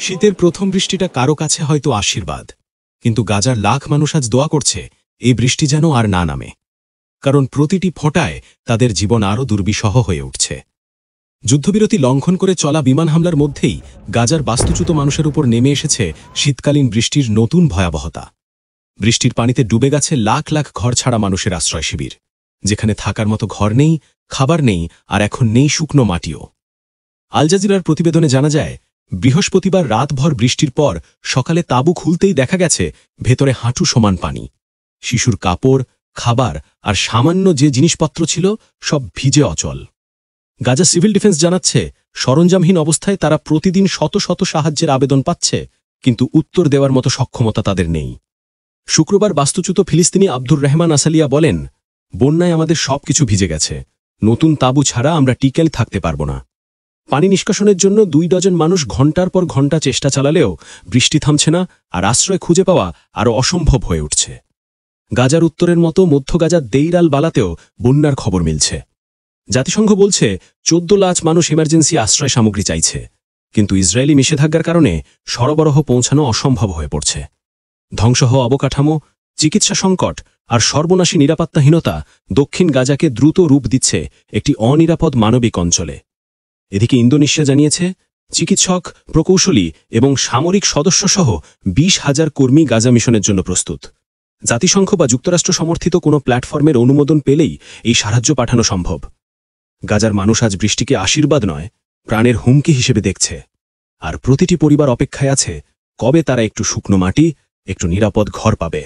শীতের প্রথম বৃষ্টিটা কারো কাছে হয়তো আশীর্বাদ, কিন্তু গাজার লাখ মানুষ আজ দোয়া করছে এই বৃষ্টি যেন আর না নামে, কারণ প্রতিটি ফোঁটায় তাদের জীবন আরও দুর্বিষহ হয়ে উঠছে। যুদ্ধবিরতি লঙ্ঘন করে চলা বিমান হামলার মধ্যেই গাজার বাস্তুচ্যুত মানুষের উপর নেমে এসেছে শীতকালীন বৃষ্টির নতুন ভয়াবহতা। বৃষ্টির পানিতে ডুবে গেছে লাখ লাখ ঘর ছাড়া মানুষের আশ্রয় শিবির, যেখানে থাকার মতো ঘর নেই, খাবার নেই, আর এখন নেই শুকনো মাটিও। আল জাজিরার প্রতিবেদনে জানা যায়, বৃহস্পতিবার রাতভর বৃষ্টির পর সকালে তাঁবু খুলতেই দেখা গেছে ভেতরে হাঁটু সমান পানি। শিশুর কাপড়, খাবার আর সামান্য যে জিনিসপত্র ছিল সব ভিজে অচল। গাজা সিভিল ডিফেন্স জানাচ্ছে, সরঞ্জামহীন অবস্থায় তারা প্রতিদিন শত শত সাহায্যের আবেদন পাচ্ছে, কিন্তু উত্তর দেওয়ার মতো সক্ষমতা তাদের নেই। শুক্রবার বাস্তুচ্যুত ফিলিস্তিনি আব্দুর রহমান আসালিয়া বলেন, বন্যায় আমাদের সবকিছু ভিজে গেছে, নতুন তাঁবু ছাড়া আমরা টিকেল থাকতে পারব না। পানি নিষ্কাশনের জন্য 2 ডজন মানুষ ঘণ্টার পর ঘণ্টা চেষ্টা চালালেও বৃষ্টি থামছে না, আর আশ্রয় খুঁজে পাওয়া আরও অসম্ভব হয়ে উঠছে। গাজার উত্তরের মতো মধ্য গাজার দেইর আল বালাতেও বন্যার খবর মিলছে। জাতিসংঘ বলছে 14 লাখ মানুষ ইমার্জেন্সি আশ্রয় সামগ্রী চাইছে, কিন্তু ইসরায়েলি নিষেধাজ্ঞার কারণে সরবরাহ পৌঁছানো অসম্ভব হয়ে পড়ছে। ধ্বংস হওয়া অবকাঠামো, চিকিৎসা সংকট আর সর্বনাশী নিরাপত্তাহীনতা দক্ষিণ গাজাকে দ্রুত রূপ দিচ্ছে একটি অনিরাপদ মানবিক অঞ্চলে। এদিকে ইন্দোনেশিয়া জানিয়েছে, চিকিৎসক, প্রকৌশলী এবং সামরিক সদস্যসহ 20,000 কর্মী গাজা মিশনের জন্য প্রস্তুত। জাতিসংঘ বা যুক্তরাষ্ট্র সমর্থিত কোনো প্ল্যাটফর্মের অনুমোদন পেলেই এই সাহায্য পাঠানো সম্ভব। গাজার মানুষ আজ বৃষ্টিকে আশীর্বাদ নয়, প্রাণের হুমকি হিসেবে দেখছে, আর প্রতিটি পরিবার অপেক্ষায় আছে কবে তারা একটু শুকনো মাটি, একটু নিরাপদ ঘর পাবে।